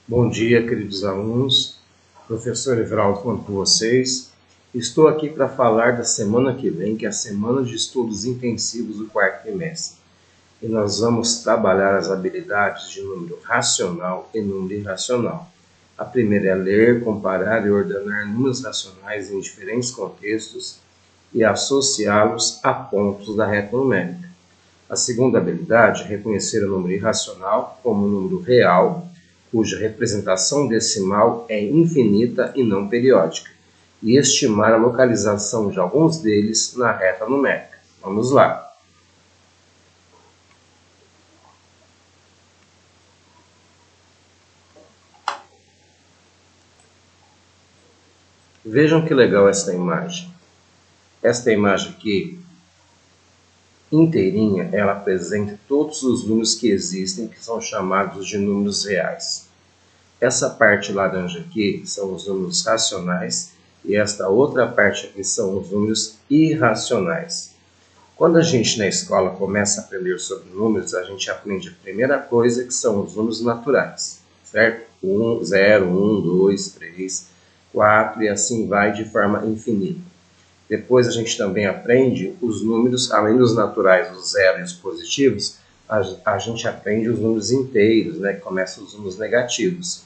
Bom dia, queridos alunos. Professor Everaldo falando com vocês. Estou aqui para falar da semana que vem, que é a semana de estudos intensivos do quarto trimestre. E nós vamos trabalhar as habilidades de número racional e número irracional. A primeira é ler, comparar e ordenar números racionais em diferentes contextos e associá-los a pontos da reta numérica. A segunda habilidade é reconhecer o número irracional como um número real, cuja representação decimal é infinita e não periódica, e estimar a localização de alguns deles na reta numérica. Vamos lá. Vejam que legal essa imagem. Esta imagem aqui, inteirinha, ela apresenta todos os números que existem, que são chamados de números reais. Essa parte laranja aqui são os números racionais e esta outra parte aqui são os números irracionais. Quando a gente na escola começa a aprender sobre números, a gente aprende a primeira coisa que são os números naturais, certo? 1, 0, 1, 2, 3, 4 e assim vai de forma infinita. Depois a gente também aprende os números, além dos naturais, os zero e os positivos, a gente aprende os números inteiros, né, que começam os números negativos.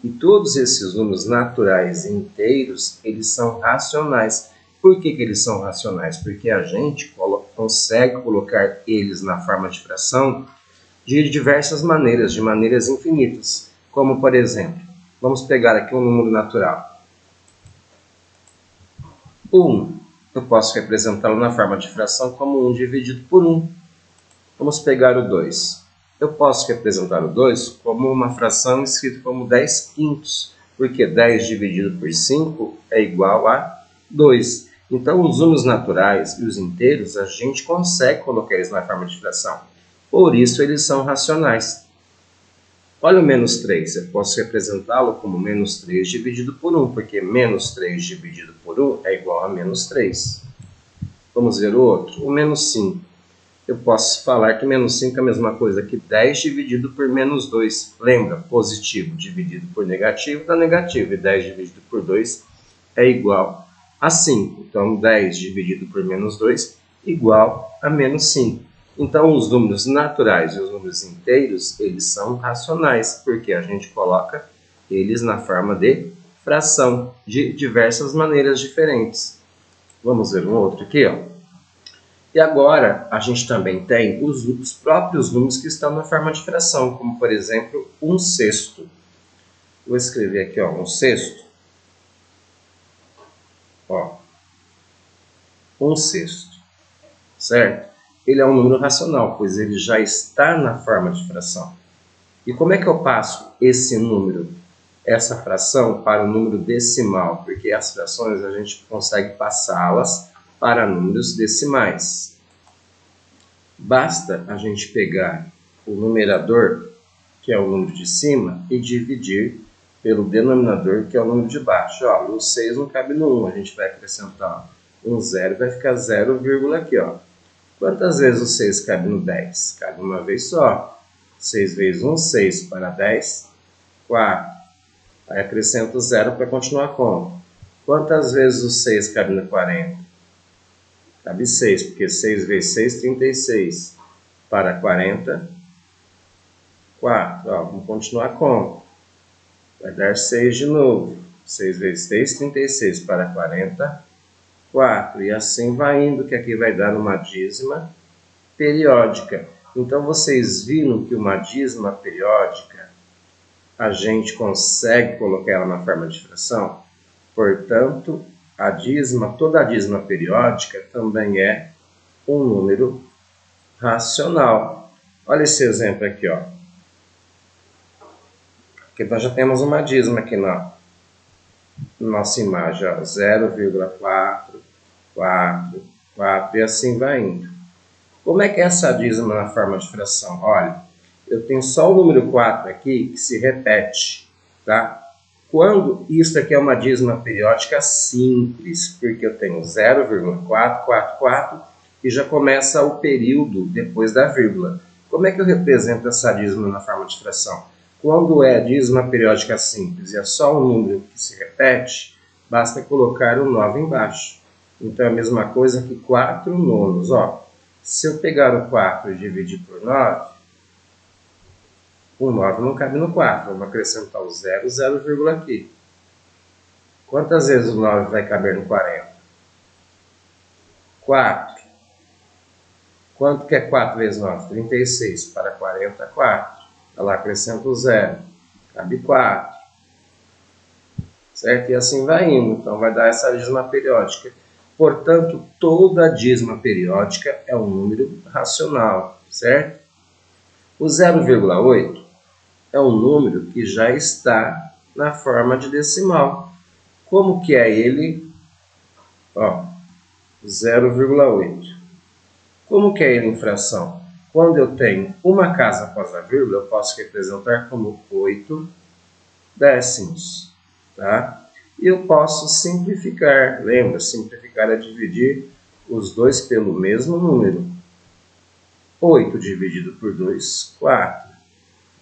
E todos esses números naturais e inteiros, eles são racionais. Por que eles são racionais? Porque a gente consegue colocar eles na forma de fração de diversas maneiras, de maneiras infinitas. Como, por exemplo, vamos pegar aqui um número natural. O 1, eu posso representá-lo na forma de fração como 1 dividido por 1. Vamos pegar o 2. Eu posso representar o 2 como uma fração escrita como 10 quintos, porque 10 dividido por 5 é igual a 2. Então, os números naturais e os inteiros, a gente consegue colocar eles na forma de fração. Por isso, eles são racionais. Olha o menos 3, eu posso representá-lo como menos 3 dividido por 1, porque menos 3 dividido por 1 é igual a menos 3. Vamos ver o outro, o menos 5. Eu posso falar que menos 5 é a mesma coisa que 10 dividido por menos 2. Lembra, positivo dividido por negativo dá negativo, e 10 dividido por 2 é igual a 5. Então, 10 dividido por menos 2 igual a menos 5. Então, os números naturais e os números inteiros, eles são racionais, porque a gente coloca eles na forma de fração, de diversas maneiras diferentes. Vamos ver um outro aqui, ó. E agora, a gente também tem os próprios números que estão na forma de fração, como, por exemplo, 1/6. Vou escrever aqui, ó, 1/6. Ó, 1/6, certo? Ele é um número racional, pois ele já está na forma de fração. E como é que eu passo esse número, essa fração, para o número decimal? Porque as frações a gente consegue passá-las para números decimais. Basta a gente pegar o numerador, que é o número de cima, e dividir pelo denominador, que é o número de baixo. Ó, no 6 não cabe no 1, a gente vai acrescentar um 0, vai ficar 0, aqui, ó. Quantas vezes o 6 cabe no 10? Cabe uma vez só. 6 vezes 1, 6 para 10, 4. Aí acrescento 0 para continuar a conta. Quantas vezes o 6 cabe no 40? Cabe 6, porque 6 vezes 6, 36. Para 40, 4. Ó, vamos continuar a conta. Vai dar 6 de novo. 6 vezes 6, 36. Para 40, 4. E assim vai indo, que aqui vai dar uma dízima periódica. Então, vocês viram que uma dízima periódica, a gente consegue colocar ela na forma de fração? Portanto, toda a dízima periódica também é um número racional. Olha esse exemplo aqui, ó. Aqui nós já temos uma dízima aqui na nossa imagem, ó, 0,4, 4, 4 e assim vai indo. Como é que é essa dízima na forma de fração? Olha, eu tenho só o número 4 aqui que se repete, tá? Quando isso aqui é uma dízima periódica simples, porque eu tenho 0,444 e já começa o período depois da vírgula. Como é que eu represento essa dízima na forma de fração? Quando é dízima periódica simples e é só um número que se repete, basta colocar o 9 embaixo. Então é a mesma coisa que 4 nonos. Ó, se eu pegar o 4 e dividir por 9, o 9 não cabe no 4. Vamos acrescentar o 0, 0, vírgula aqui. Quantas vezes o 9 vai caber no 40? 4. Quanto que é 4 vezes 9? 36. Para 40, 4. Olha lá, acrescenta o 0. Cabe 4. Certo? E assim vai indo. Então vai dar essa dízima periódica. Portanto, toda dízima periódica é um número racional. Certo? O 0,8 é um número que já está na forma de decimal. Como que é ele? Ó, 0,8. Como que é ele em fração? Quando eu tenho uma casa após a vírgula, eu posso representar como 8 décimos. Tá? E eu posso simplificar. Lembra? Simplificar é dividir os dois pelo mesmo número. 8 dividido por 2, 4.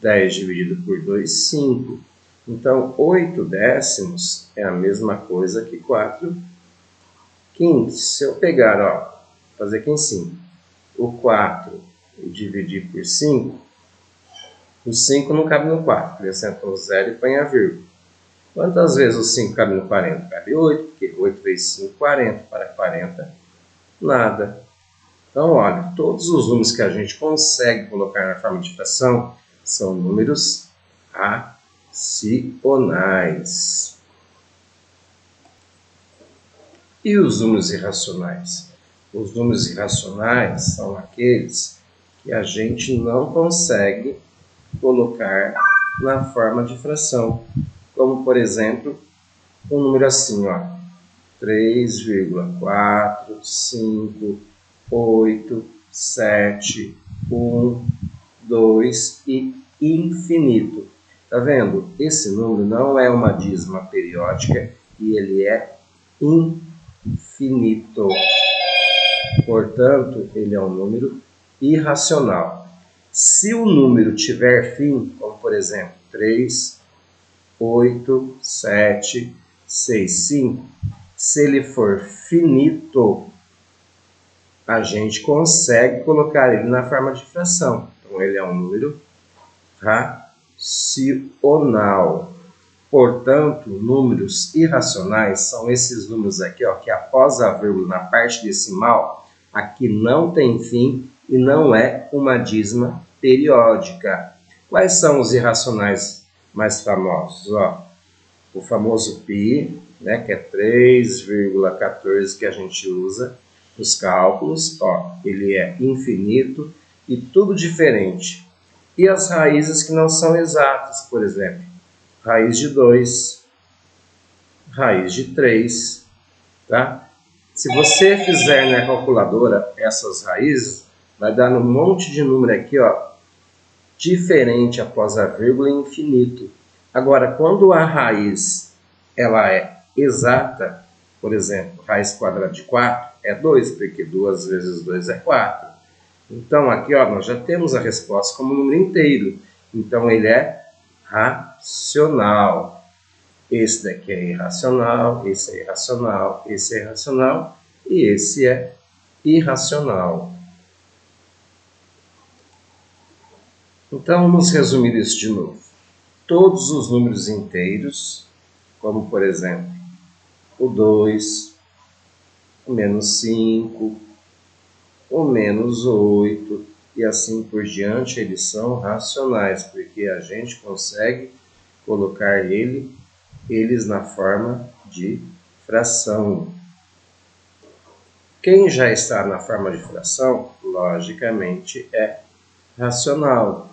10 dividido por 2, 5. Então, 8 décimos é a mesma coisa que 4 quintos. Se eu pegar, ó, fazer aqui em cima, o 4 e dividir por 5, o 5 não cabe no 4. Acrescenta um 0 e põe a vírgula. Quantas vezes o 5 cabe no 40? Cabe 8, porque 8 vezes 5, 40. Para 40, nada. Então, olha, todos os números que a gente consegue colocar na forma de fração são números racionais. E os números irracionais? Os números irracionais são aqueles que a gente não consegue colocar na forma de fração. Como, por exemplo, um número assim, ó, 3,458,7,1,2 e infinito. Tá vendo? Esse número não é uma dízima periódica e ele é infinito. Portanto, ele é um número irracional. Se o número tiver fim, como por exemplo 3, 8, 7, 6, 5, se ele for finito, a gente consegue colocar ele na forma de fração. Então, ele é um número racional. Portanto, números irracionais são esses números aqui, ó, que após a vírgula na parte decimal, aqui não tem fim e não é uma dízima periódica. Quais são os irracionais mais famosos? Ó, o famoso π, né, que é 3,14 que a gente usa nos cálculos. Ó, ele é infinito e tudo diferente. E as raízes que não são exatas, por exemplo, raiz de 2, raiz de 3, tá? Se você fizer na calculadora essas raízes, vai dar um monte de número aqui, ó, diferente após a vírgula e infinito. Agora, quando a raiz ela é exata, por exemplo, raiz quadrada de 4 é 2, porque 2 vezes 2 é 4. Então, aqui, ó, nós já temos a resposta como número inteiro. Então, ele é racional. Esse daqui é irracional, esse é irracional, esse é irracional e esse é irracional. Então, vamos resumir isso de novo. Todos os números inteiros, como por exemplo, o 2, o menos 5, o menos 8 e assim por diante, eles são racionais, porque a gente consegue colocar eles na forma de fração. Quem já está na forma de fração, logicamente, é racional.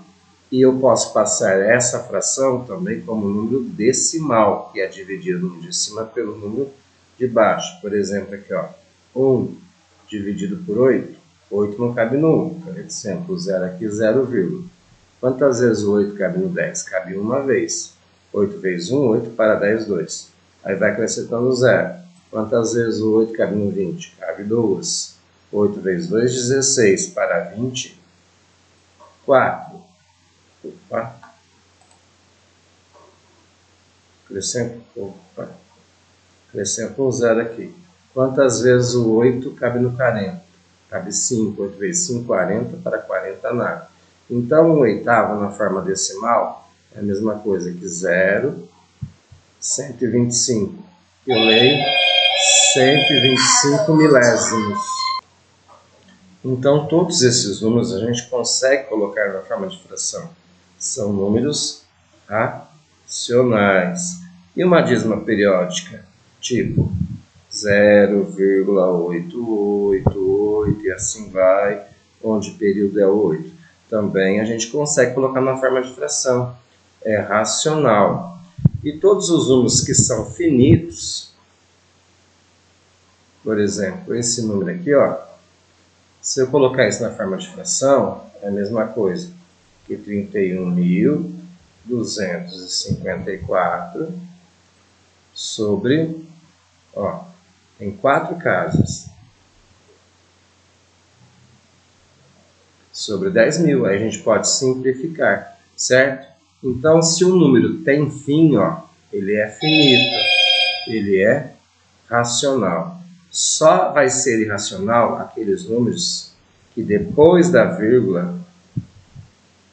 E eu posso passar essa fração também como número decimal, que é dividir o número de cima pelo número de baixo. Por exemplo, aqui, ó, 1 dividido por 8, 8 não cabe no 1. Por exemplo, o 0 aqui, 0, vírgula. Quantas vezes o 8 cabe no 10? Cabe uma vez. 8 vezes 1, 8 para 10, 2. Aí vai acrescentando 0. Quantas vezes o 8 cabe no 20? Cabe 2. 8 vezes 2, 16. Para 20, 4. Opa. Acrescento um zero aqui. Quantas vezes o 8 cabe no 40? Cabe 5. 8 vezes 5, 40. Para 40, nada. Então, um oitavo na forma decimal é a mesma coisa que 0,125. Eu leio 125 milésimos. Então, todos esses números a gente consegue colocar na forma de fração. São números racionais. E uma dízima periódica, tipo 0,888 e assim vai, onde o período é 8. Também a gente consegue colocar na forma de fração. É racional. E todos os números que são finitos, por exemplo, esse número aqui, ó, se eu colocar isso na forma de fração, é a mesma coisa que 31.254 sobre, ó, tem 4 casas, sobre 10.000. Aí a gente pode simplificar, certo? Então, se o número tem fim, ó, ele é finito, ele é racional. Só vai ser irracional aqueles números que depois da vírgula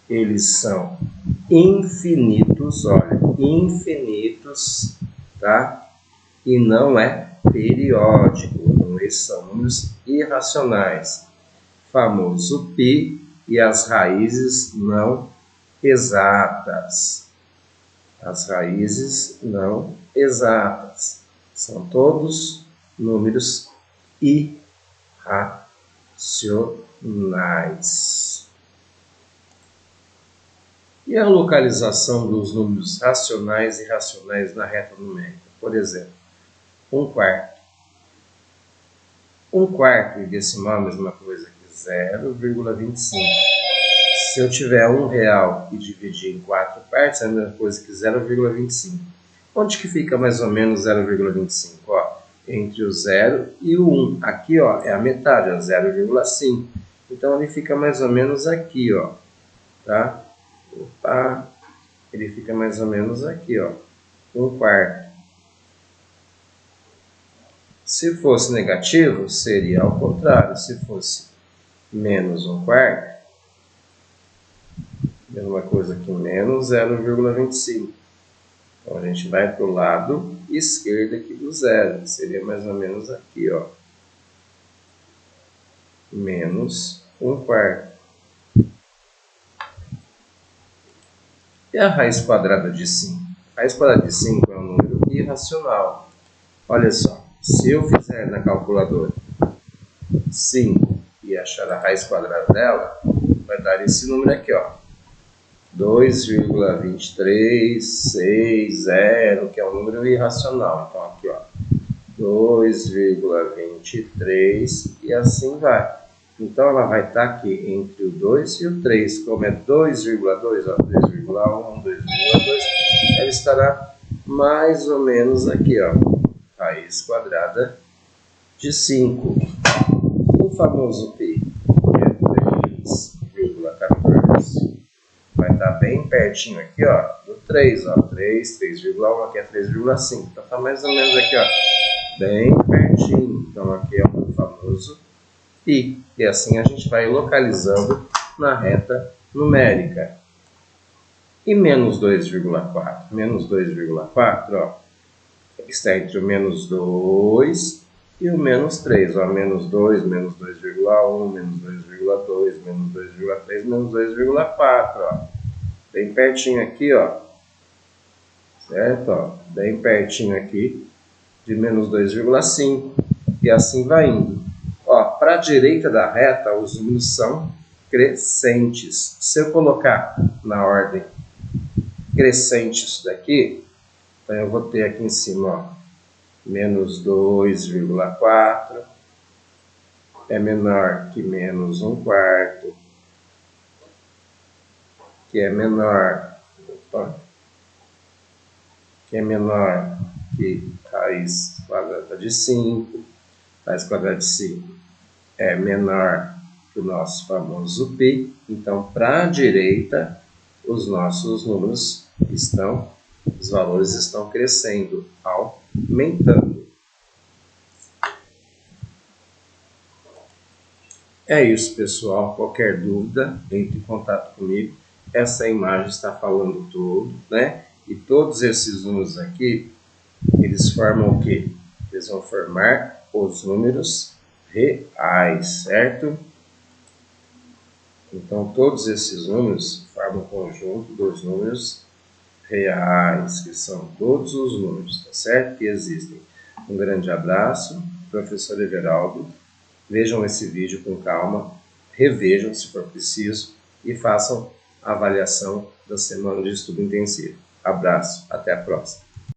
eles são infinitos, olha, infinitos, tá? E não é periódico, então esses são números irracionais, famoso π e as raízes não exatas. As raízes não exatas são todos números irracionais. E a localização dos números racionais e irracionais na reta numérica? Por exemplo, 1/4. 1/4 em decimal é a mesma coisa que 0,25. Se eu tiver R$1 e dividir em 4 partes, é a mesma coisa que 0,25. Onde que fica mais ou menos 0,25? Ó, entre o 0 e o 1. Aqui, ó, é a metade, é 0,5. Então, ele fica mais ou menos aqui, ó. Tá? Opa, ele fica mais ou menos aqui, ó. 1/4. Se fosse negativo, seria ao contrário. Se fosse menos 1/4, mesma coisa que menos 0,25. Então, a gente vai para o lado esquerdo aqui do zero. Seria mais ou menos aqui, ó. Menos 1/4. E a raiz quadrada de 5? A raiz quadrada de 5 é um número irracional. Olha só, se eu fizer na calculadora 5 e achar a raiz quadrada dela, vai dar esse número aqui, ó. 2,2360, que é um número irracional. Então, aqui, ó, 2,23 e assim vai. Então, ela vai estar aqui entre o 2 e o 3. Como é 2,2, 2,1, 2,2, ela estará mais ou menos aqui, ó, raiz quadrada de 5. O famoso π, que é 3,14. Vai estar bem pertinho aqui, ó, do 3, ó, 3, 3,1, aqui é 3,5. Então, está mais ou menos aqui, ó, bem pertinho. Então, aqui é o famoso π. E assim a gente vai localizando na reta numérica. E menos 2,4? Menos 2,4, ó, está entre o menos 2 e o menos 3. Ó, menos 2, menos 2,1, menos 2,2, menos 2,3, menos 2,4. Ó. Bem pertinho aqui, ó. Certo? Ó, bem pertinho aqui de menos 2,5. E assim vai indo. Para a direita da reta, os números são crescentes. Se eu colocar na ordem crescente isso daqui, então eu vou ter aqui em cima, ó, menos 2,4, é menor que menos 1/4, que é menor, que é menor que raiz quadrada de 5, raiz quadrada de 5 é menor que o nosso famoso π. Então, para a direita, os nossos números estão Os valores estão crescendo, aumentando. É isso, pessoal. Qualquer dúvida, entre em contato comigo. Essa imagem está falando tudo, né? E todos esses números aqui, eles formam o quê? Eles vão formar os números reais, certo? Então, todos esses números formam o conjunto dos números reais, que são todos os números, tá certo? Que existem. Um grande abraço, professor Everaldo. Vejam esse vídeo com calma, revejam se for preciso e façam a avaliação da semana de estudo intensivo. Abraço, até a próxima.